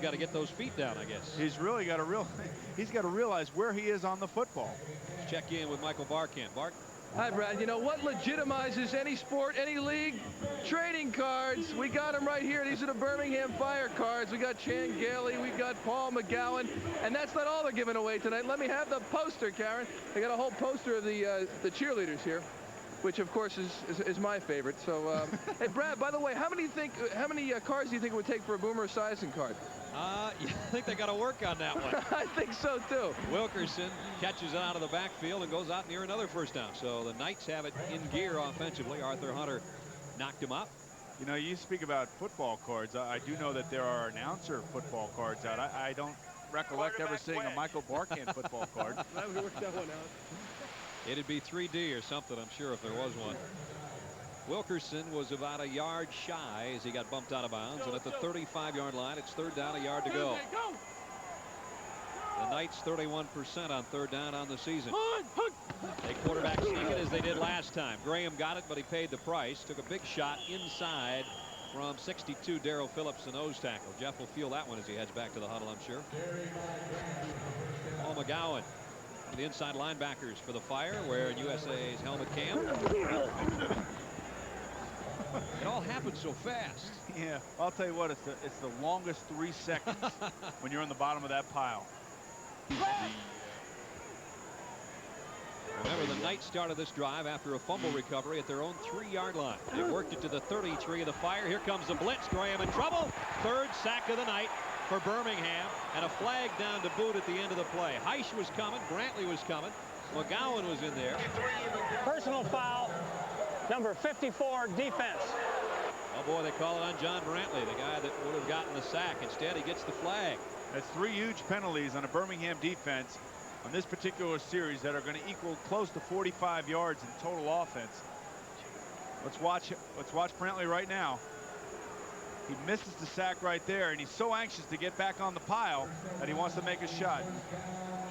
got to get those feet down, I guess. He's really got to he's got to realize where he is on the football. Let's check in with Michael Barkant. Bark. Hi, Brad. You know what legitimizes any sport, any league? Trading cards. We got them right here. These are the Birmingham Fire cards. We got Chan Gailey. We got Paul McGowan. And that's not all they're giving away tonight. Let me have the poster, Karen. They got a whole poster of the cheerleaders here, which of course is my favorite. So, hey, Brad, by the way, how many cards do you think it would take for a Boomer Esiason card? I think they got to work on that one. I think so too. Wilkerson catches it out of the backfield and goes out near another first down. So the Knights have it in gear offensively. Arthur Hunter knocked him up. You know, you speak about football cards. I do know that there are announcer football cards out. I don't recollect ever seeing a Michael Barkant football card. Glad we worked that one out. It'd be 3D or something, I'm sure, if there was one. Wilkerson was about a yard shy as he got bumped out of bounds, and at the 35-yard line, it's third down, a yard to go. The Knights 31% on third down on the season. They quarterback sneak it as they did last time. Graham got it, but he paid the price. Took a big shot inside from 62, Darrell Phillips, the nose tackle. Jeff will feel that one as he heads back to the huddle, I'm sure. Paul McGowan, the inside linebackers for the Fire, wearing USA's helmet cam. It all happened so fast. Yeah, I'll tell you what, it's the longest 3 seconds when you're on the bottom of that pile. Remember, the Knights started this drive after a fumble recovery at their own 3-yard line. They worked it to the 33 of the Fire. Here comes the blitz. Graham in trouble. Third sack of the night for Birmingham, and a flag down to boot at the end of the play. Heish was coming. Brantley was coming. McGowan was in there. Personal foul, number 54, defense. Oh boy, they call it on John Brantley, the guy that would have gotten the sack. Instead, he gets the flag. That's 3 huge penalties on a Birmingham defense on this particular series that are going to equal close to 45 yards in total offense. Let's watch Brantley right now. He misses the sack right there, and he's so anxious to get back on the pile that he wants to make a shot.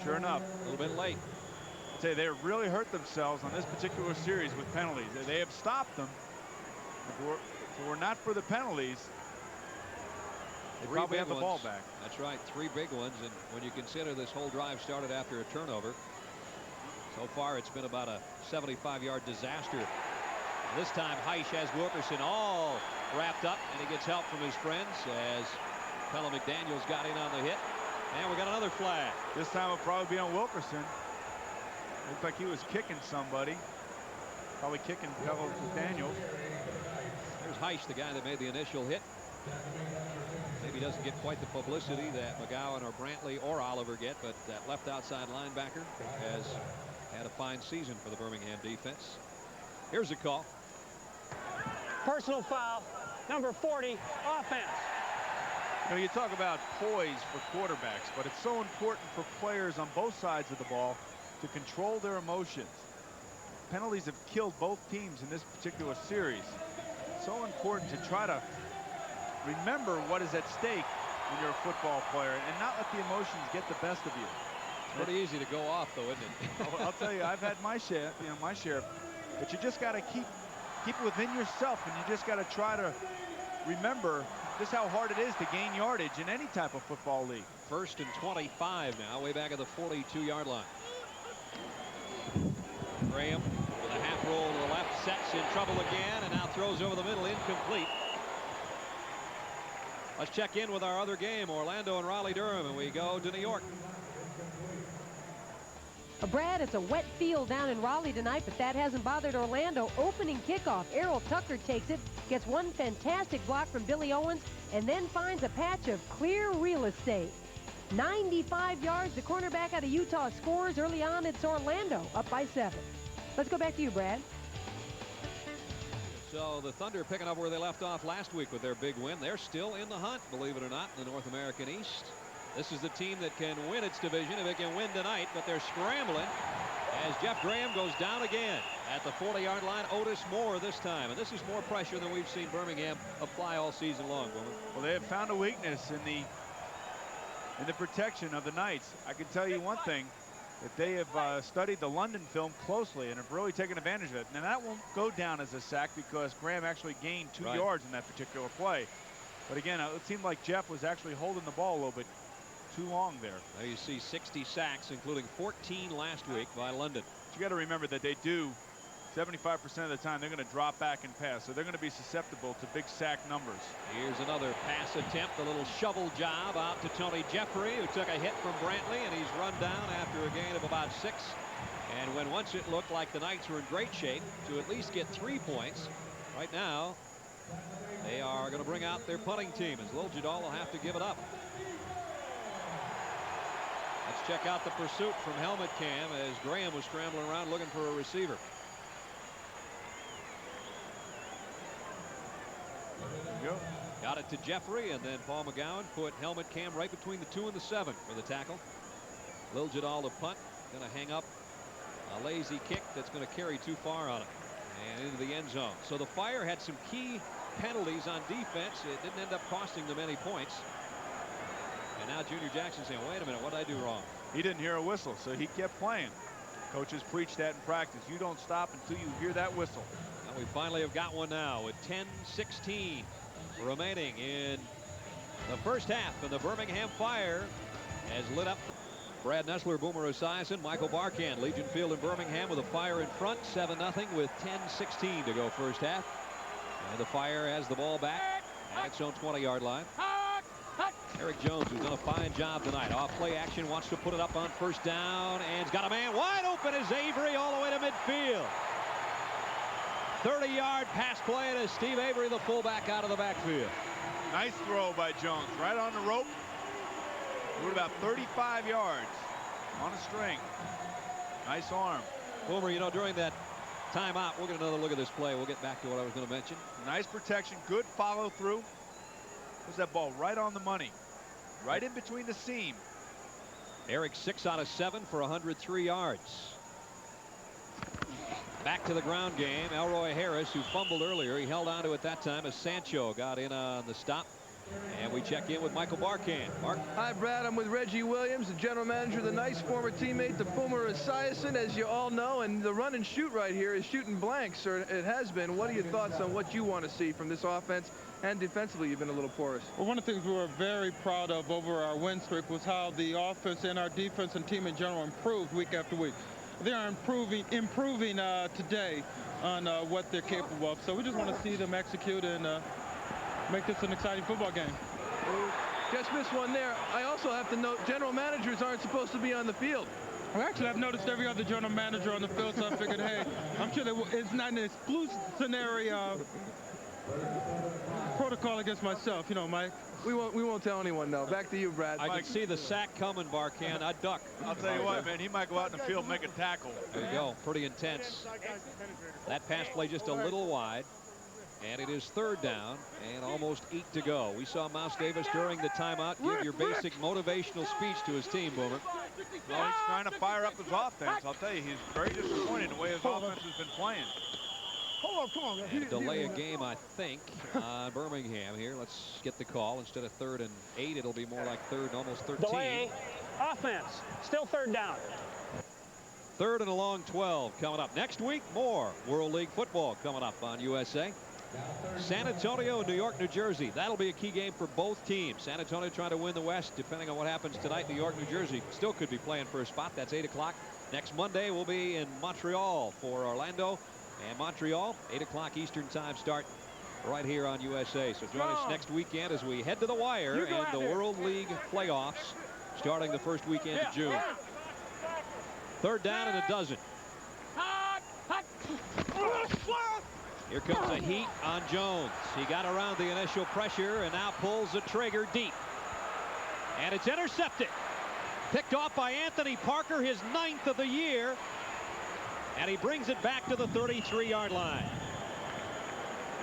Sure enough, a little bit late. I'd say they really hurt themselves on this particular series with penalties. They have stopped them. If it were not for the penalties, they probably have the ball back. That's right, 3 big ones, and when you consider this whole drive started after a turnover, so far it's been about a 75-yard disaster. This time Heish has Wilkerson all wrapped up, and he gets help from his friends as Pella McDaniels got in on the hit. And we got another flag. This time it'll probably be on Wilkerson. Looked like he was kicking somebody. Probably kicking Pella McDaniels. There's Heish, the guy that made the initial hit. Maybe doesn't get quite the publicity that McGowan or Brantley or Oliver get, but that left outside linebacker has had a fine season for the Birmingham defense. Here's a call. Personal foul, number 40, offense. You know, you talk about poise for quarterbacks, but it's so important for players on both sides of the ball to control their emotions. Penalties have killed both teams in this particular series. So important to try to remember what is at stake when you're a football player and not let the emotions get the best of you. It's pretty easy to go off, though, isn't it? I'll tell you, I've had my share, but you just got to keep it within yourself, and you just got to try to remember just how hard it is to gain yardage in any type of football league. 1st and 25 now, way back at the 42-yard line. Graham with a half roll to the left, sets in trouble again, and now throws over the middle, incomplete. Let's check in with our other game, Orlando and Raleigh-Durham, and we go to New York. Brad, it's a wet field down in Raleigh tonight, but that hasn't bothered Orlando. Opening kickoff, Errol Tucker takes it, gets one fantastic block from Billy Owens, and then finds a patch of clear real estate. 95 yards, the cornerback out of Utah scores. Early on, it's Orlando up by 7. Let's go back to you, Brad. So the Thunder picking up where they left off last week with their big win. They're still in the hunt, believe it or not, in the North American East. This is the team that can win its division if it can win tonight, but they're scrambling as Jeff Graham goes down again at the 40-yard line. Otis Moore this time, and this is more pressure than we've seen Birmingham apply all season long. Well, they have found a weakness in the protection of the Knights. I can tell you one thing, that they have studied the London film closely and have really taken advantage of it. Now that won't go down as a sack because Graham actually gained 2 yards in that particular play. But again, it seemed like Jeff was actually holding the ball a little bit too long there. There you see 60 sacks, including 14 last week by London. But you got to remember that they do 75% of the time they're going to drop back and pass, so they're going to be susceptible to big sack numbers. Here's another pass attempt, a little shovel job out to Tony Jeffrey, who took a hit from Brantley, and he's run down after a gain of about 6. And when once it looked like the Knights were in great shape to at least get 3 points, right now they are going to bring out their punting team as Liljadal will have to give it up. Let's check out the pursuit from helmet cam as Graham was scrambling around looking for a receiver. Got it to Jeffrey, and then Paul McGowan put helmet cam right between the 2 and the 7 for the tackle. Liljadal to punt, going to hang up a lazy kick that's going to carry too far on it and into the end zone. So the Fire had some key penalties on defense. It didn't end up costing them any points. And now Junior Jackson saying, wait a minute, what did I do wrong? He didn't hear a whistle, so he kept playing. Coaches preach that in practice. You don't stop until you hear that whistle. And we finally have got one now with 10:16 remaining in the first half, and the Birmingham Fire has lit up. Brad Nessler, Boomer Esiason, Michael Barkan, Legion Field in Birmingham with a Fire in front, 7-0 with 10:16 to go first half. And the Fire has the ball back at its own 20-yard line. Eric Jones, who's done a fine job tonight. Off play action, wants to put it up on first down, and has got a man wide open as Avery all the way to midfield. 30-yard pass play to Steve Avery, the fullback, out of the backfield. Nice throw by Jones, right on the rope. We're about 35 yards on a string. Nice arm. Boomer, you know, during that timeout, we'll get another look at this play. We'll get back to what I was going to mention. Nice protection, good follow through. Was that ball right on the money, right in between the seam. Eric 6 out of 7 for 103 yards. Back to the ground game. Elroy Harris, who fumbled earlier, he held on to it that time as Sancho got in on the stop. And we check in with Michael Barkan. Mark. Hi, Brad. I'm with Reggie Williams, the general manager of the Knights, former teammate to Boomer Esiason, as you all know. And the run and shoot right here is shooting blanks, or it has been. What are your thoughts on what you want to see from this offense? And defensively, you've been a little porous. Well, one of the things we were very proud of over our win streak was how the offense and our defense and team in general improved week after week. They are improving today on what they're capable of. So we just want to see them execute and make this an exciting football game. Just missed one there. I also have to note general managers aren't supposed to be on the field. Well, actually, I've noticed every other general manager on the field, so I figured, hey, I'm sure it's not an exclusionary protocol against myself, you know, Mike. We won't tell anyone, though. Back to you, Brad. I can see the sack coming, Barkan. I'd duck. I'll tell you what, man, he might go out in the field and make a tackle. There you go. Pretty intense. That pass play just a little wide. And it is 3rd down and almost 8 to go. We saw Mouse Davis during the timeout give your basic motivational speech to his team, Boomer. Well, he's trying to fire up his offense. I'll tell you, he's very disappointed in the way his offense has been playing. Come on. And delay a game, I think, on Birmingham here. Let's get the call. Instead of 3rd and 8, it'll be more like 3rd and almost 13. Delay. Offense. Still 3rd down. 3rd and a long 12 coming up. Next week, more World League football coming up on USA. San Antonio and New York, New Jersey. That'll be a key game for both teams. San Antonio trying to win the West. Depending on what happens tonight, New York, New Jersey still could be playing for a spot. That's 8 o'clock. Next Monday, we'll be in Montreal for Orlando and Montreal. 8 o'clock Eastern time start right here on USA. So join us next weekend as we head to the wire and the World League playoffs starting the first weekend of June. 3rd down and a dozen. Here comes a heat on Jones. He got around the initial pressure and now pulls the trigger deep. And it's intercepted. Picked off by Anthony Parker, his 9th of the year. And he brings it back to the 33-yard line.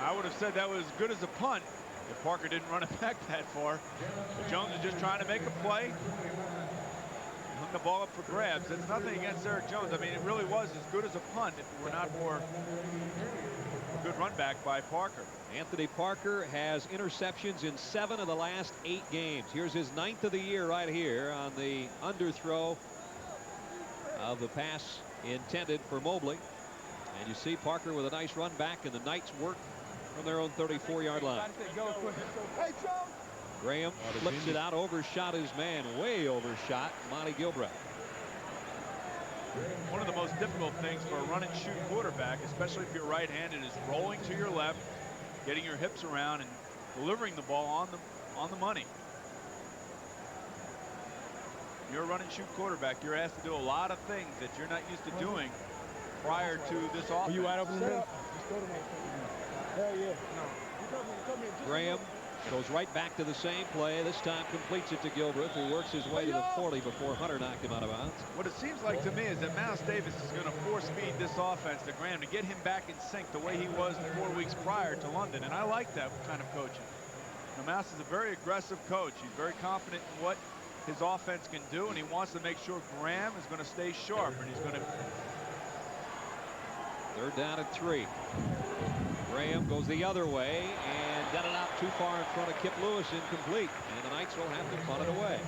I would have said that was as good as a punt if Parker didn't run it back that far. But Jones is just trying to make a play. Hung the ball up for grabs. It's nothing against Eric Jones. I mean, it really was as good as a punt if it were not for a good run back by Parker. Anthony Parker has interceptions in 7 of the last 8 games. Here's his 9th of the year right here on the underthrow of the pass intended for Mobley. And you see Parker with a nice run back, and the Knights work from their own 34-yard line. Graham flips it out, overshot his man, way overshot Monty Gilbreth. One of the most difficult things for a run-and-shoot quarterback, especially if you're right-handed, is rolling to your left, getting your hips around, and delivering the ball on the money. You're a run-and-shoot quarterback. You're asked to do a lot of things that you're not used to doing prior to this offense. Are you wide open in the middle? Hell yeah. Graham goes right back to the same play. This time completes it to Gilbreth, who works his way to the 40 before Hunter knocked him out of bounds. What it seems like to me is that Mouse Davis is going to force feed this offense to Graham to get him back in sync the way he was the 4 weeks prior to London, and I like that kind of coaching. Now, Mouse is a very aggressive coach. He's very confident in what his offense can do, and he wants to make sure Graham is going to stay sharp, and he's going to... Third down at 3. Graham goes the other way and got it out too far in front of Kip Lewis, incomplete, and the Knights will have to punt it away.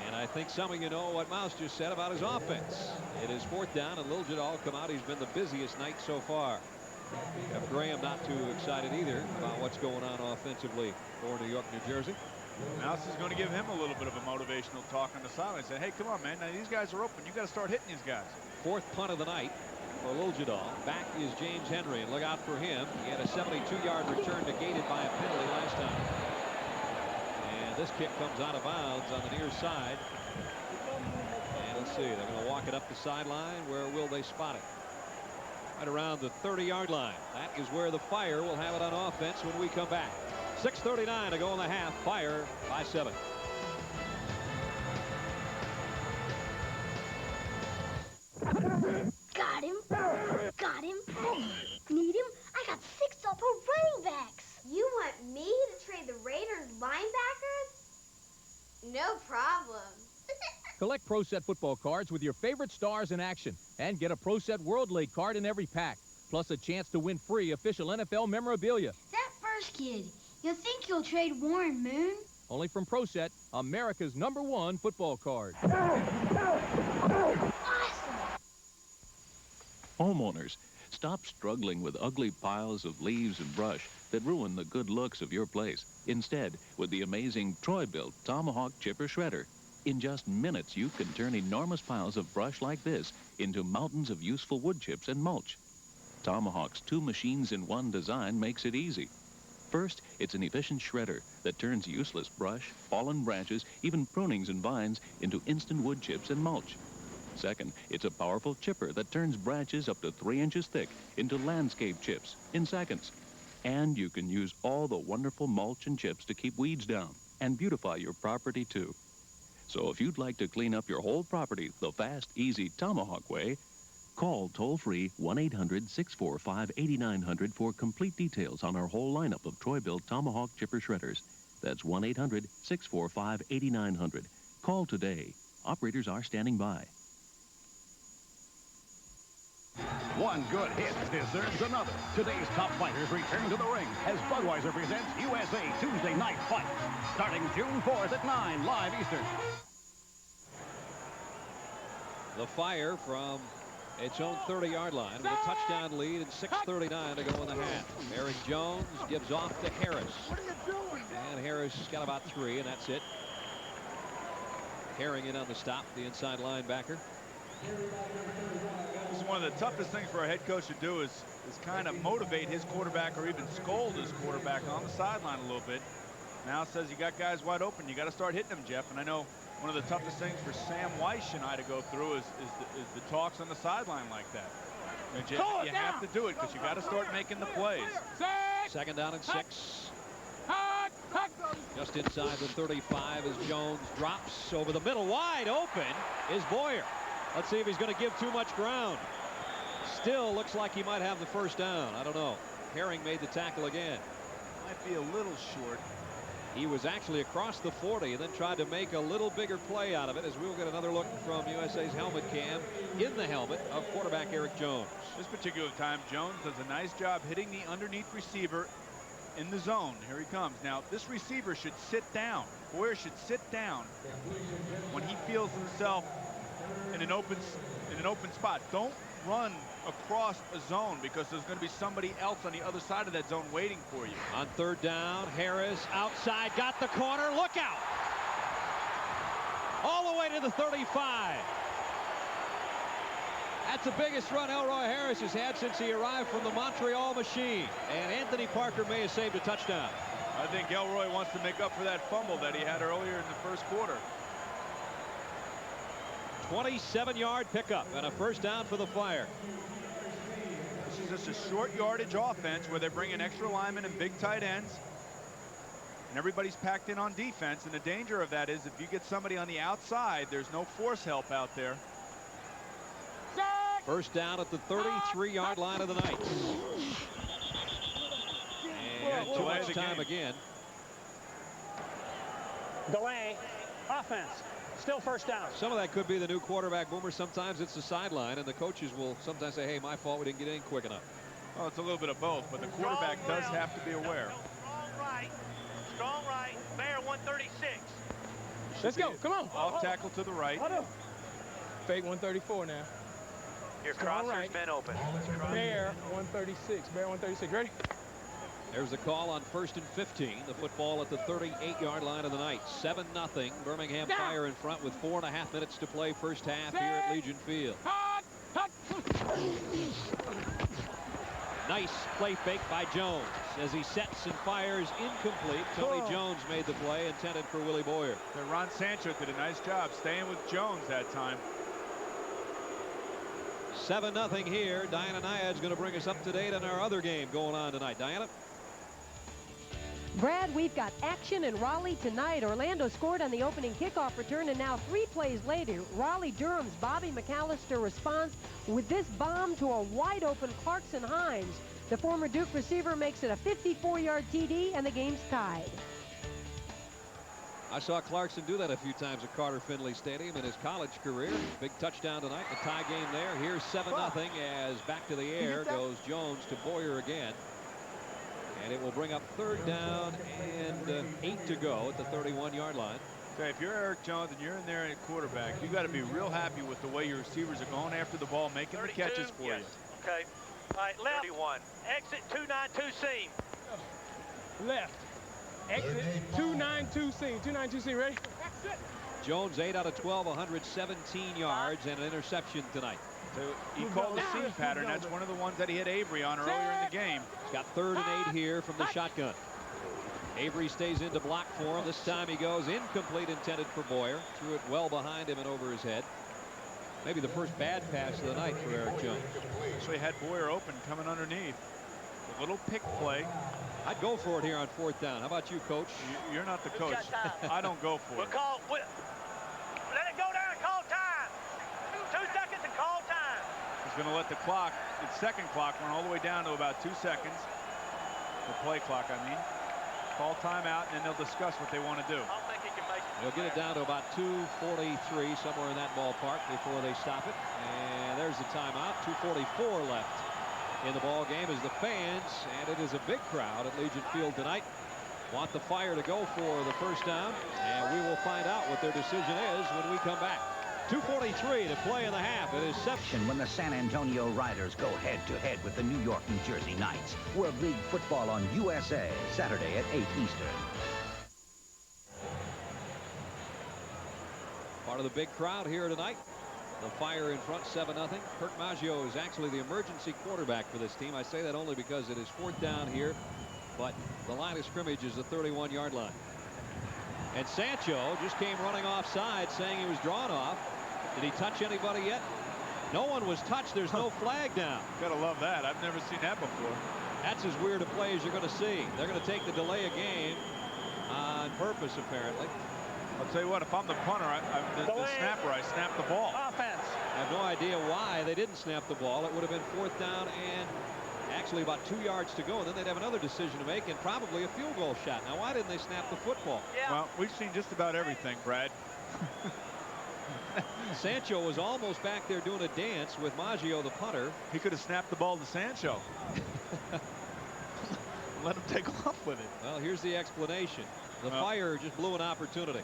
And I think some of you know what Mouse just said about his offense. It is 4th down, and Lil Jadal come out. He's been the busiest night so far. If Graham not too excited either about what's going on offensively for New York, New Jersey. Mouse is going to give him a little bit of a motivational talk on the sideline. Say, hey, come on, man. Now these guys are open. You got to start hitting these guys. 4th punt of the night for Lil Jadal. Back is James Henry, and look out for him. He had a 72-yard return negated by a penalty last time. And this kick comes out of bounds on the near side. And let's see, they're going to walk it up the sideline. Where will they spot it? Right around the 30-yard line. That is where the Fire will have it on offense when we come back. 6:39 to go in the half. Fire by 7. Got him. Got him. Need him? I got 6 upper running backs. You want me to trade the Raiders linebackers? No problem. Collect Pro Set football cards with your favorite stars in action and get a Pro Set World League card in every pack, plus a chance to win free official NFL memorabilia. That first kid, you think you'll trade Warren Moon? Only from Pro Set, America's #1 football card. Awesome! Homeowners, stop struggling with ugly piles of leaves and brush that ruin the good looks of your place. Instead, with the amazing Troy-built Tomahawk Chipper Shredder. In just minutes, you can turn enormous piles of brush like this into mountains of useful wood chips and mulch. Tomahawk's 2 machines-in-1 design makes it easy. First, it's an efficient shredder that turns useless brush, fallen branches, even prunings and vines into instant wood chips and mulch. Second, it's a powerful chipper that turns branches up to 3 inches thick into landscape chips in seconds. And you can use all the wonderful mulch and chips to keep weeds down and beautify your property too. So if you'd like to clean up your whole property the fast, easy Tomahawk way, call toll-free 1-800-645-8900 for complete details on our whole lineup of Troy-built Tomahawk Chipper Shredders. That's 1-800-645-8900. Call today. Operators are standing by. One good hit deserves another. Today's top fighters return to the ring as Budweiser presents USA Tuesday Night Fight. Starting June 4th at 9, live Eastern. The Fire from its own 30-yard line with a touchdown lead and 6:39 to go in the half. Eric Jones gives off to Harris. What are you doing? And Harris has got about 3, and that's it. Herring in on the stop, the inside linebacker. This is one of the toughest things for a head coach to do is kind of motivate his quarterback or even scold his quarterback on the sideline a little bit. Now says you got guys wide open. You got to start hitting them, Jeff. And I know one of the toughest things for Sam Weish and I to go through is the talks on the sideline like that. And Jeff, you have to do it because you got to start making the plays. 2nd down and 6. Just inside the 35 as Jones drops over the middle. Wide open is Boyer. Let's see if he's going to give too much ground. Still looks like he might have the 1st down. I don't know. Herring made the tackle again. Might be a little short. He was actually across the 40 and then tried to make a little bigger play out of it, as we will get another look from USA's helmet cam in the helmet of quarterback Eric Jones. This particular time, Jones does a nice job hitting the underneath receiver in the zone. Here he comes. Now, this receiver should sit down. Boyer should sit down when he feels himself in an open spot. Don't run across a zone because there's going to be somebody else on the other side of that zone waiting for you. On third down, Harris outside, got the corner, look out! All the way to the 35. That's the biggest run Elroy Harris has had since he arrived from the Montreal Machine. And Anthony Parker may have saved a touchdown. I think Elroy wants to make up for that fumble that he had earlier in the first quarter. 27-yard pickup and a first down for the Fire. This is just a short yardage offense where they bring in extra linemen and big tight ends. And everybody's packed in on defense. And the danger of that is if you get somebody on the outside, there's no force help out there. First down at the 33-yard line of the Knights. And too much time again. Delay. Offense. Still first down. Some of that could be the new quarterback, Boomer. Sometimes it's the sideline, and the coaches will sometimes say, hey, my fault, we didn't get in quick enough. Well, it's a little bit of both, but the quarterback does have to be aware. Strong right. Bear 136. Let's go. Come on. Off tackle to the right. Fake 134 now. Your crosser's been open. Bear 136. Bear 136. Ready? There's a call on 1st and 15. The football at the 38-yard line of the Knights. 7-0. Birmingham Fire in front with 4.5 minutes to play first half here at Legion Field. Nice play fake by Jones as he sets and fires incomplete. Tony Jones made the play intended for Willie Boyer. Ron Sancho did a nice job staying with Jones that time. 7-0 here. Diana Nyad's going to bring us up to date on our other game going on tonight. Diana? Brad, we've got action in Raleigh tonight. Orlando scored on the opening kickoff return, and now 3 plays later, Raleigh-Durham's Bobby McAllister responds with this bomb to a wide-open Clarkson Hines. The former Duke receiver makes it a 54-yard TD, and the game's tied. I saw Clarkson do that a few times at Carter Finley Stadium in his college career. Big touchdown tonight, the tie game there. Here's 7-0 as back to the air goes Jones to Boyer again. And it will bring up third down and 8 to go at the 31-yard line. Okay, if you're Eric Jones and you're in there at quarterback, you got to be real happy with the way your receivers are going after the ball, making the catches for you. Okay. All right, left. 31. Exit 292 seam. Left. Exit 292 seam. 292 seam. Ready? Jones 8 out of 12, 117 yards and an interception tonight. So he called the seam pattern. That's one of the ones that he hit Avery on earlier in the game. He's got 3rd and 8 here from the shotgun. Avery stays in to block for him. This time he goes incomplete, intended for Boyer. Threw it well behind him and over his head. Maybe the first bad pass of the night for Eric Jones. Actually had Boyer open coming underneath. A little pick play. I'd go for it here on 4th down. How about you, Coach? You're not the coach. I don't go for it. Let it go down and call time. 2 seconds and call time. He's going to let the clock, the second clock, run all the way down to about 2 seconds. The play clock, I mean. Call timeout, and then they'll discuss what they want to do. I don't think he can make it. They'll get it down to about 2:43, somewhere in that ballpark, before they stop it. And there's the timeout. 2:44 left in the ball game as the fans, and it is a big crowd at Legion Field tonight, want the Fire to go for the first down, and we will find out what their decision is when we come back. 2:43 to play in the half. It is 7. When the San Antonio Riders go head-to-head with the New York, New Jersey Knights. World League Football on USA, Saturday at 8 Eastern. Part of the big crowd here tonight. The Fire in front, 7-0. Kirk Maggio is actually the emergency quarterback for this team. I say that only because it is 4th down here, but the line of scrimmage is the 31-yard line. And Sancho just came running offside, saying he was drawn off. Did he touch anybody yet? No one was touched. There's no flag down. Gotta love that. I've never seen that before. That's as weird a play as you're going to see. They're going to take the delay of game on purpose, apparently. I'll tell you what, if I'm the punter, the snapper, I snap the ball. Offense. I have no idea why they didn't snap the ball. It would have been 4th down and actually about 2 yards to go. And then they'd have another decision to make and probably a field goal shot. Now, why didn't they snap the football? Yeah. Well, we've seen just about everything, Brad. Sancho was almost back there doing a dance with Maggio, the punter. He could have snapped the ball to Sancho. Let him take off with it. Well, here's the explanation. The Fire just blew an opportunity.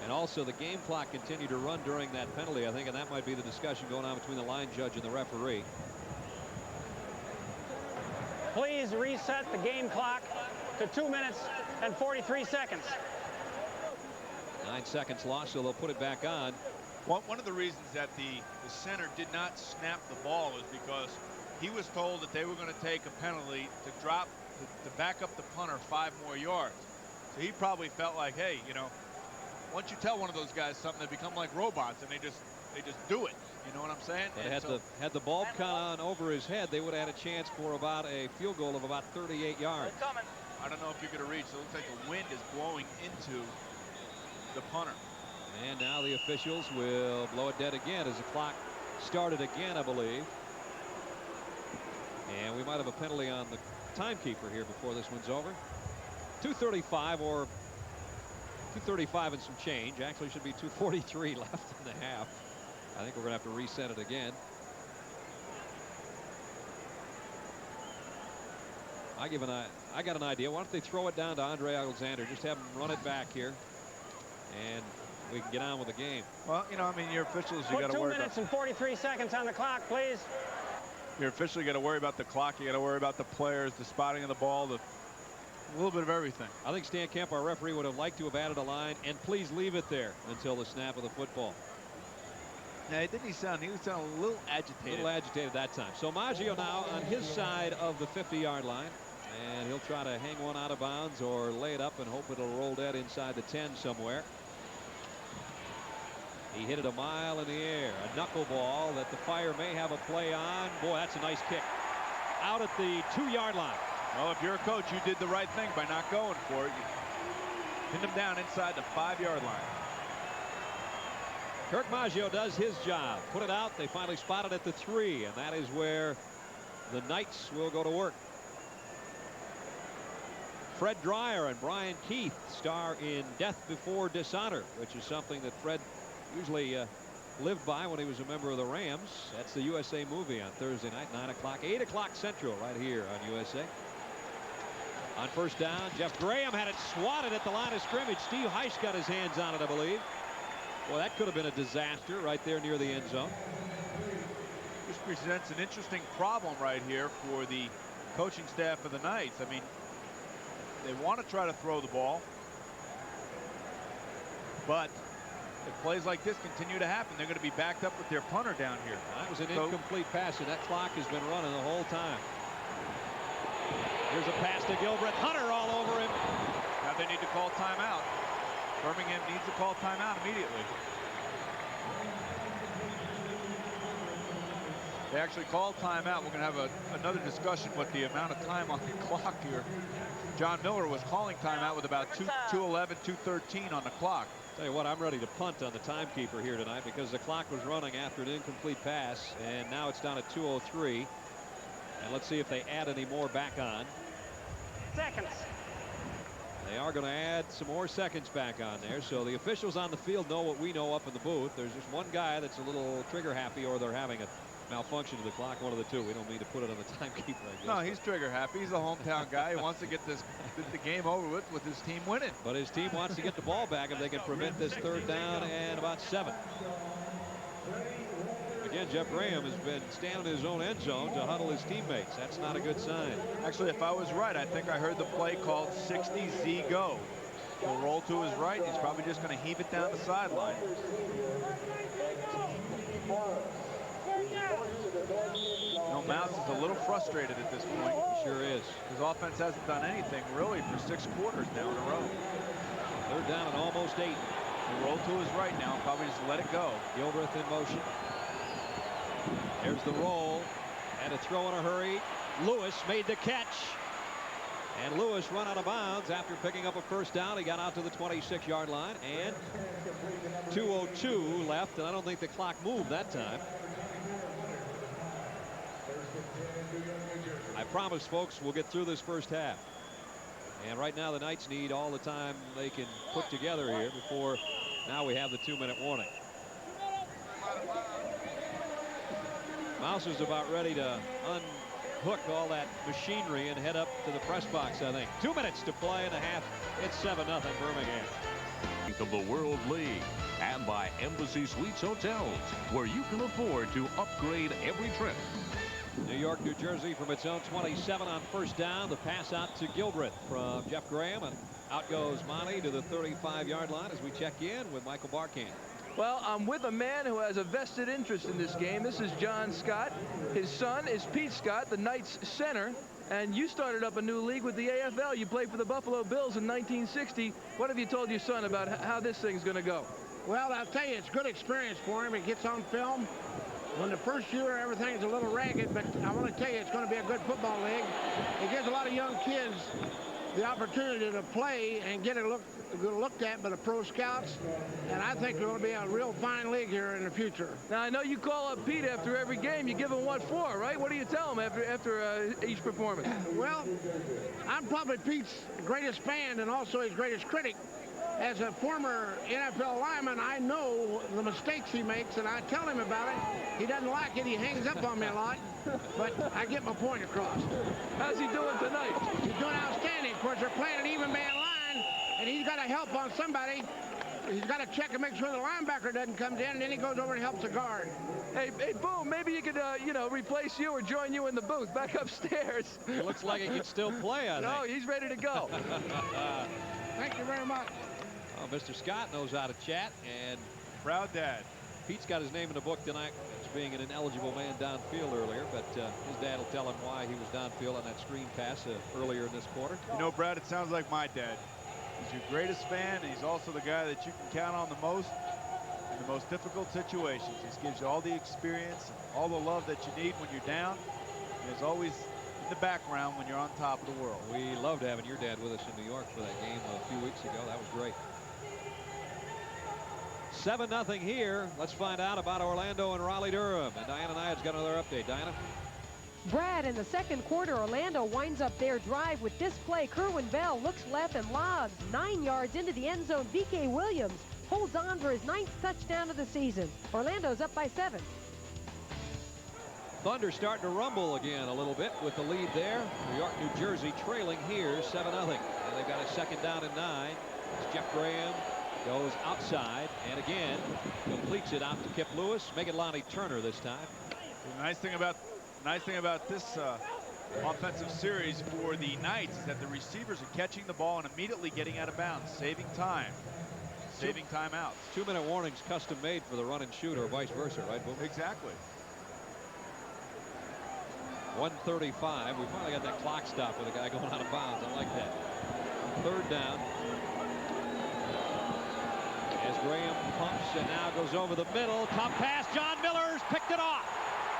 And And also the game clock continued to run during that penalty, I think, and that might be the discussion going on between the line judge and the referee. Please reset the game clock to 2 minutes and 43 seconds. 9 seconds lost, so they'll put it back on. One of the reasons that the center did not snap the ball is because he was told that they were going to take a penalty to back up the punter 5 more yards. So he probably felt like, hey, you know, once you tell one of those guys something, they become like robots and they just do it. You know what I'm saying? But had the bulb gone over his head, they would have had a chance for about a field goal of about 38 yards. I don't know if you're going to reach. So it looks like the wind is blowing into the punter. And now the officials will blow it dead again as the clock started again, I believe. And we might have a penalty on the timekeeper here before this one's over. 2:35 or 2:35 and some change. Actually should be 2:43 left in the half. I think we're going to have to reset it again. I got an idea. Why don't they throw it down to Andre Alexander? Just have him run it back here, and we can get on with the game. Well, you know, I mean, your officials, you got to worry about. 2 minutes and 43 seconds on the clock, please. You're officially got to worry about the clock. You got to worry about the players, the spotting of the ball, a little bit of everything. I think Stan Kemp, our referee, would have liked to have added a line, and please leave it there until the snap of the football. Yeah, didn't he sound a little agitated? A little agitated that time. So Maggio now on his side of the 50-yard line, and he'll try to hang one out of bounds or lay it up and hope it'll roll dead inside the 10 somewhere. He hit it a mile in the air, a knuckleball that the Fire may have a play on. Boy, that's a nice kick. Out at the 2-yard line. Well, if you're a coach, you did the right thing by not going for it. You pinned him down inside the 5-yard line. Kirk Maggio does his job. Put it out. They finally spotted at the 3, and that is where the Knights will go to work. Fred Dreyer and Brian Keith star in Death Before Dishonor, which is something that Fred usually lived by when he was a member of the Rams. That's the USA movie on Thursday night, 9 o'clock, 8 o'clock Central, right here on USA. On first down, Jeff Graham had it swatted at the line of scrimmage. Steve Heiss got his hands on it, I believe. Well, that could have been a disaster right there near the end zone. This presents an interesting problem right here for the coaching staff of the Knights. I mean, they want to try to throw the ball, but if plays like this continue to happen, they're going to be backed up with their punter down here. That was an incomplete pass, and that clock has been running the whole time. Here's a pass to Gilbreth. Hunter all over him. Now they need to call timeout. Birmingham needs to call timeout immediately. They actually called timeout. We're going to have another discussion with the amount of time on the clock here. John Miller was calling timeout with about 2:11, 2:13 on the clock. Tell you what, I'm ready to punt on the timekeeper here tonight because the clock was running after an incomplete pass, and now it's down at 2:03. And let's see if they add any more back on. Seconds. They are going to add some more seconds back on there. So the officials on the field know what we know up in the booth. There's just one guy that's a little trigger happy, or they're having a malfunction to the clock. One of the two. We don't mean to put it on the timekeeper, I guess. No, he's trigger happy. He's a hometown guy. He wants to get the game over with his team winning. But his team wants to get the ball back if they can prevent this 3rd down and about 7. Again, Jeff Graham has been standing in his own end zone to huddle his teammates. That's not a good sign. Actually, if I was right, I think I heard the play called 60Z go. He'll roll to his right. He's probably just going to heave it down the sideline. No, Mouse is a little frustrated at this point. He sure is. His offense hasn't done anything really for 6 quarters now in a row. 3rd down and almost 8. He'll roll to his right now and probably just let it go. Gilbreth in motion. There's the roll. And a throw in a hurry. Lewis made the catch. And Lewis run out of bounds after picking up a 1st down. He got out to the 26-yard line. And 2:02 left. And I don't think the clock moved that time. I promise, folks, we'll get through this first half. And right now the Knights need all the time they can put together here before now we have the 2-minute warning. Mouse is about ready to unhook all that machinery and head up to the press box, I think. 2 minutes to play in the half. It's 7-0 Birmingham. of the World League, and by Embassy Suites Hotels, where you can afford to upgrade every trip. New York, New Jersey from its own 27 on first down. The pass out to Gilbreth from Jeff Graham, and out goes Monty to the 35-yard line as we check in with Michael Barkan. Well, I'm with a man who has a vested interest in this game. This is John Scott. His son is Pete Scott, the Knights center. And you started up a new league with the AFL. You played for the Buffalo Bills in 1960. What have you told your son about how this thing's going to go? Well, I'll tell you, it's a good experience for him. It gets on film. When the first year, everything's a little ragged, but I want to tell you, it's going to be a good football league. It gives a lot of young kids the opportunity to play and get looked at by the pro scouts, and I think it's going to be a real fine league here in the future. Now, I know you call up Pete after every game. You give him what for, right? What do you tell him after each performance? Well, I'm probably Pete's greatest fan and also his greatest critic. As a former NFL lineman, I know the mistakes he makes, and I tell him about it. He doesn't like it. He hangs up on me a lot, but I get my point across. How's he doing tonight? He's doing outstanding. Of course, they're playing an even man line, and he's got to help on somebody. He's got to check and make sure the linebacker doesn't come in, and then he goes over and helps the guard. Hey, Boom, maybe you could, replace you or join you in the booth back upstairs. It looks like he can still play, I think. No, he's ready to go. Thank you very much. Oh, Mr. Scott knows how to chat, and proud dad. Pete's got his name in the book tonight as being an ineligible man downfield earlier, but his dad will tell him why he was downfield on that screen pass earlier in this quarter. You know, Brad, it sounds like my dad. He's your greatest fan, and he's also the guy that you can count on the most in the most difficult situations. He gives you all the experience and all the love that you need when you're down. And is always in the background when you're on top of the world. We loved having your dad with us in New York for that game a few weeks ago. That was great. 7-0 here. Let's find out about Orlando and Raleigh-Durham. And Diana Nyad's got another update. Diana? Brad, in the second quarter, Orlando winds up their drive with this play. Kerwin Bell looks left and lobs 9 yards into the end zone. B.K. Williams holds on for his 9th touchdown of the season. Orlando's up by 7. Thunder starting to rumble again a little bit with the lead there. New York, New Jersey trailing here 7-0. And they've got a second down and 9. As Jeff Graham goes outside and again completes it out to Kip Lewis. Megalani Turner this time. The nice thing about this offensive series for the Knights is that the receivers are catching the ball and immediately getting out of bounds, saving time, saving timeouts. 2-minute warnings custom made for the run and shoot or vice versa, right, Boom? Exactly. 1:35. We finally got that clock stop with a guy going out of bounds. I like that. Third down. As Graham pumps and now goes over the middle. Top pass. John Miller's picked it off.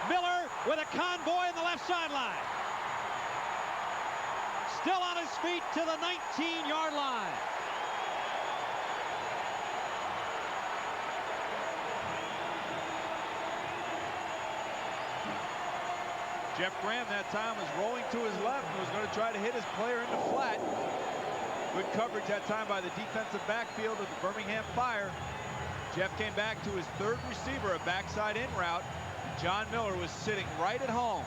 Miller with a convoy in the left sideline. Still on his feet to the 19-yard line. Jeff Graham that time was rolling to his left and was going to try to hit his player in the flat. Good coverage that time by the defensive backfield of the Birmingham Fire. Jeff came back to his third receiver, a backside in route. John Miller was sitting right at home.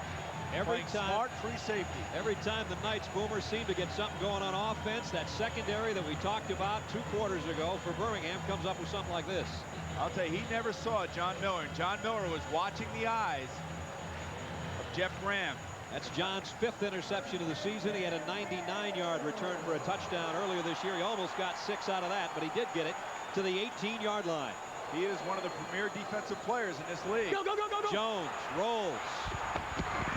Every time, smart free safety. Every time the Knights, Boomer, seem to get something going on offense, that secondary that we talked about 2 quarters ago for Birmingham comes up with something like this. I'll tell you, he never saw John Miller, and John Miller was watching the eyes of Jeff Graham. That's John's 5th interception of the season. He had a 99-yard return for a touchdown earlier this year. He almost got 6 out of that, but he did get it to the 18-yard line. He is one of the premier defensive players in this league. Go, go, go, go, go. Jones rolls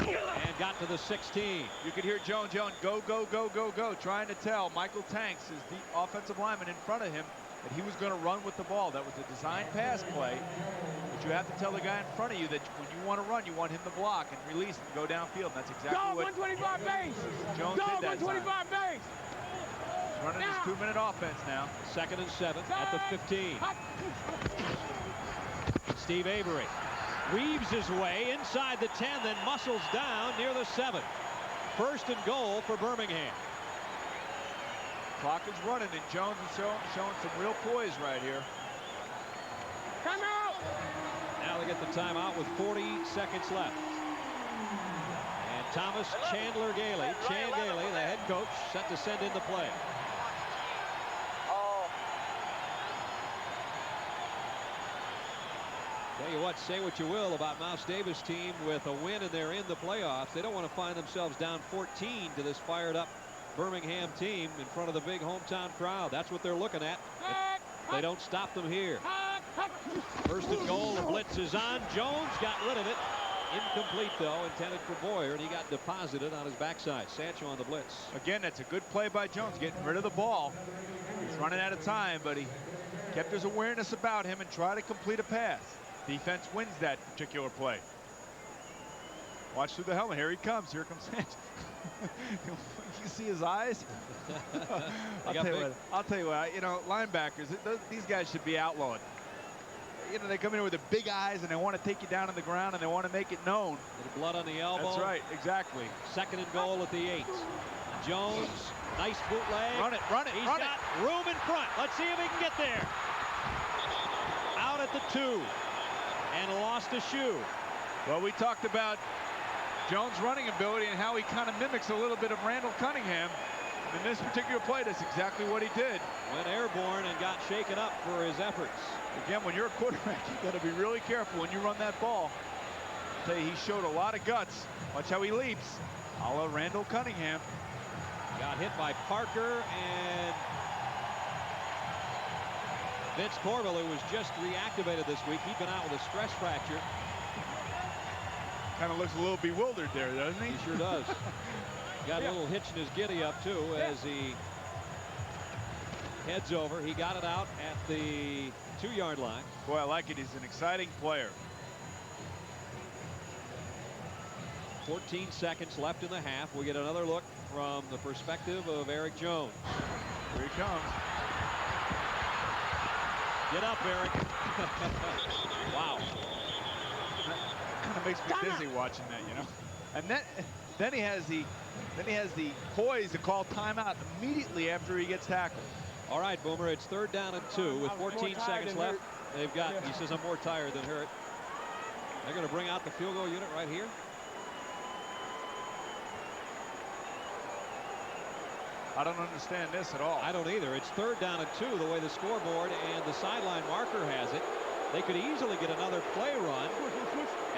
and got to the 16. You could hear Jones yelling, go, go, go, go, go, trying to tell Michael Tanks, is the offensive lineman in front of him, that he was going to run with the ball. That was a design pass play. But you have to tell the guy in front of you that when you want to run, you want him to block and release and go downfield. And that's exactly what 125 base. Jones did that 125 time. base. He's running his 2-minute offense now. 2nd and 7 at the 15. Steve Avery weaves his way inside the 10, then muscles down near the 7. 1st and goal for Birmingham. Clock is running, and Jones is showing some real poise right here. Come out! Now they get the timeout with 40 seconds left. And Thomas Chandler Gailey, Chan Gailey, the head coach, set to send in the play. Tell you what, say what you will about Mouse Davis' team with a win and they're in the playoffs. They don't want to find themselves down 14 to this fired up Birmingham team in front of the big hometown crowd. That's what they're looking at. If they don't stop them here. First and goal, the blitz is on. Jones got rid of it. Incomplete, though, intended for Boyer, and he got deposited on his backside. Sancho on the blitz. Again, that's a good play by Jones, getting rid of the ball. He's running out of time, but he kept his awareness about him and tried to complete a pass. Defense wins that particular play. Watch through the helmet. Here he comes. Here comes Sancho. You see his eyes? I'll tell you what, you know, linebackers, these guys should be outlawed. You know, they come in with their big eyes and they want to take you down on the ground and they want to make it known. Little blood on the elbow. That's right, exactly. Second and goal at the 8. Jones, nice bootleg. Run it, run it, He's run got it. room in front. Let's see if he can get there. Out at the 2 and lost a shoe. Well, we talked about Jones' running ability and how he kind of mimics a little bit of Randall Cunningham. In this particular play, that's exactly what he did. Went airborne and got shaken up for his efforts. Again, when you're a quarterback, you got to be really careful when you run that ball. I'll tell you, he showed a lot of guts. Watch how he leaps. A la Randall Cunningham. Got hit by Parker and Vince Corbell, who was just reactivated this week. He'd been out with a stress fracture. Kind of looks a little bewildered there, doesn't he? He sure does. Got a little hitch in his giddy up too as he heads over. He got it out at the 2-yard line. Boy, I like it. He's an exciting player. 14 seconds left in the half. We get another look from the perspective of Eric Jones. Here he comes. Get up, Eric. Wow. That kind of makes me dizzy watching that, you know. And then he has the poise to call timeout immediately after he gets tackled. All right, Boomer, it's 3rd down and 2 with 14 seconds left. They've got, he says, I'm more tired than hurt. They're going to bring out the field goal unit right here. I don't understand this at all. I don't either. It's 3rd down and 2 the way the scoreboard and the sideline marker has it. They could easily get another play run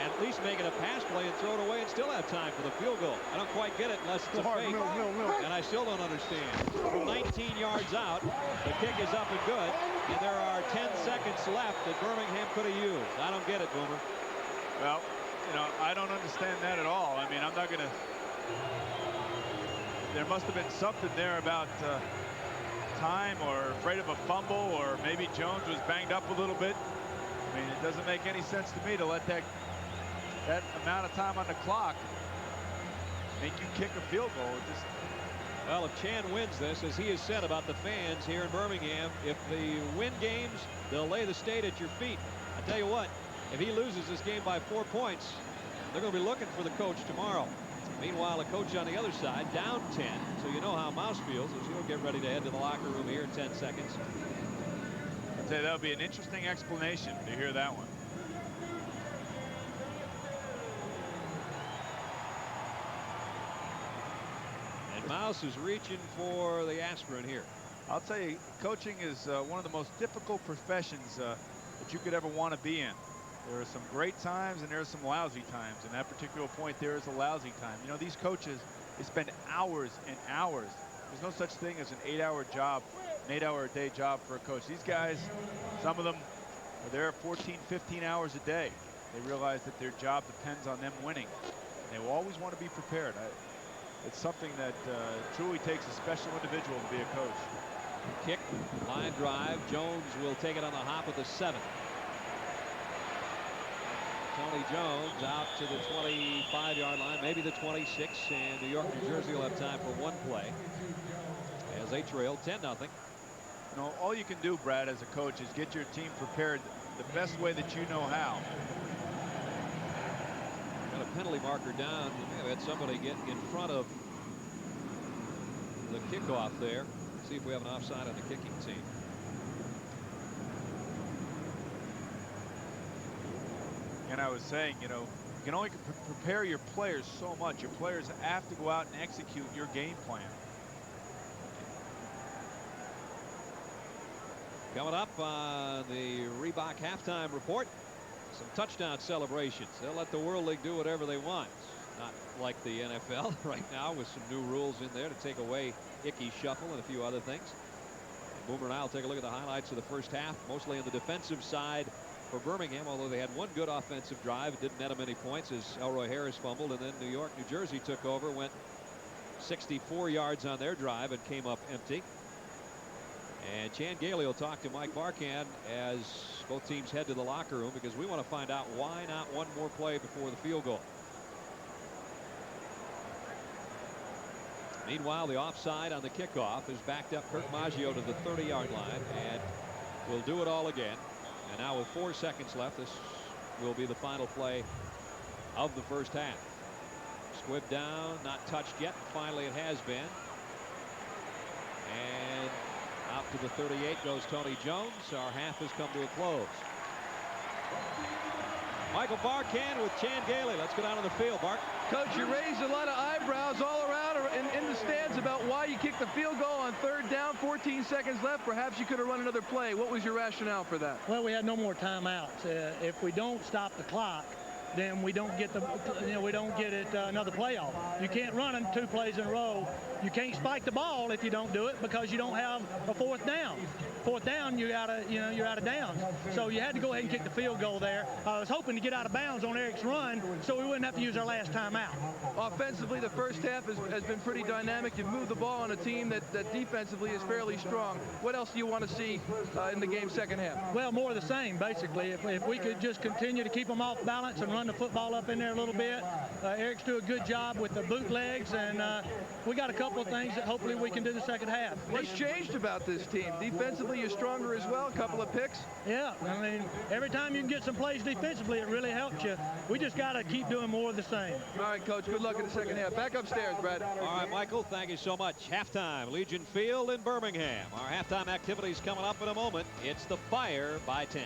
and at least make it a pass play and throw it away and still have time for the field goal. I don't quite get it unless it's a fake. And I still don't understand. From 19 yards out, the kick is up and good. And there are 10 seconds left that Birmingham could have used. I don't get it, Boomer. Well, you know, I don't understand that at all. I mean, I'm not going to... There must have been something there about time or afraid of a fumble, or maybe Jones was banged up a little bit. I mean, it doesn't make any sense to me to let that amount of time on the clock make you kick a field goal. Well, if Chan wins this, as he has said about the fans here in Birmingham, if they win games, they'll lay the state at your feet. I tell you what, if he loses this game by 4 points, they're going to be looking for the coach tomorrow. Meanwhile, the coach on the other side, down 10. So you know how Mouse feels as he'll get ready to head to the locker room here in 10 seconds. I'd say that'll be an interesting explanation to hear that one. And Mouse is reaching for the aspirin here. I'll tell you, coaching is one of the most difficult professions that you could ever want to be in. There are some great times and there are some lousy times. And that particular point, there is a lousy time. You know, these coaches, they spend hours and hours. There's no such thing as an 8-hour job, an 8-hour-a-day job for a coach. These guys, some of them are there 14, 15 hours a day. They realize that their job depends on them winning. And they will always want to be prepared. It's something that truly takes a special individual to be a coach. Kick, line drive. Jones will take it on the hop of the 7. Tony Jones out to the 25-yard line, maybe the 26, and New York, New Jersey will have time for one play as they trail 10-0. You know, all you can do, Brad, as a coach is get your team prepared the best way that you know how. Got a penalty marker down. We may have had somebody get in front of the kickoff there. See if we have an offside on the kicking team. And I was saying, you know, you can only prepare your players so much. Your players have to go out and execute your game plan. Coming up on the Reebok halftime report, Some touchdown celebrations. They'll let the World League do whatever they want. Not like the NFL right now with some new rules in there to take away Ickey shuffle and a few other things. Boomer and I will take a look at the highlights of the first half, mostly on the defensive side for Birmingham, although they had one good offensive drive. It didn't net them any points as Elroy Harris fumbled, and then New York, New Jersey took over, went 64 yards on their drive and came up empty. And Chan Gailey will talk to Mike Barkan as both teams head to the locker room, because we want to find out why not one more play before the field goal. Meanwhile, the offside on the kickoff has backed up Kirk Maggio to the 30-yard line, and we'll do it all again. And now with 4 seconds left, this will be the final play of the first half. Squib down, not touched yet. Finally, it has been. And out to the 38 goes Tony Jones. Our half has come to a close. Michael Barkan with Chan Gailey. Let's go down to the field, Bart. Coach, you raised a lot of eyebrows all around in the stands about why you kicked the field goal on 3rd down, 14 seconds left. Perhaps you could have run another play. What was your rationale for that? Well, we had no more timeouts. If we don't stop the clock, then we don't get another playoff. You can't run in 2 plays in a row. You can't spike the ball if you don't do it, because you don't have a 4th down. 4th down, you're out of downs. So you had to go ahead and kick the field goal there. I was hoping to get out of bounds on Eric's run, so we wouldn't have to use our last timeout. Offensively, the first half has been pretty dynamic. You've moved the ball on a team that defensively is fairly strong. What else do you want to see in the game's second half? Well, more of the same, basically. If we could just continue to keep them off balance and run the football up in there a little bit. Eric's doing a good job with the bootlegs, and we got a couple of things that hopefully we can do the second half. What's changed about this team? Defensively, you're stronger as well. A couple of picks. Yeah, I mean, every time you can get some plays defensively, it really helps you. We just got to keep doing more of the same. All right, Coach, good luck in the second half. Back upstairs, Brad. All right, Michael, thank you so much. Halftime, Legion Field in Birmingham. Our halftime activities coming up in a moment. It's the Fire by 10.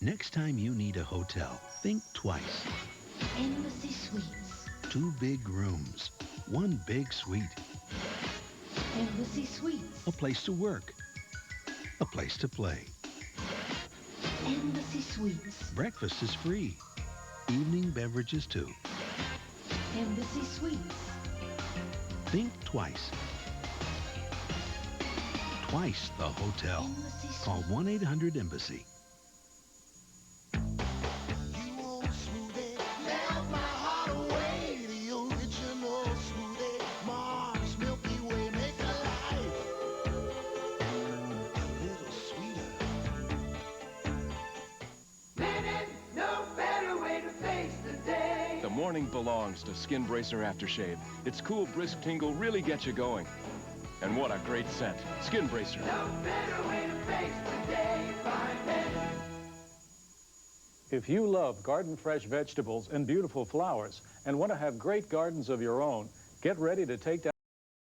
Next time you need a hotel, think twice. Embassy Suites. 2 big rooms, 1 big suite. Embassy Suites. A place to work, a place to play. Embassy Suites. Breakfast is free. Evening beverages too. Embassy Suites. Think twice. Twice the hotel. Call 1-800-EMBASSY. Morning belongs to Skin Bracer Aftershave. Its cool, brisk tingle really gets you going. And what a great scent. Skin Bracer. No better way to face the day, If you love garden fresh vegetables and beautiful flowers and want to have great gardens of your own, get ready to take down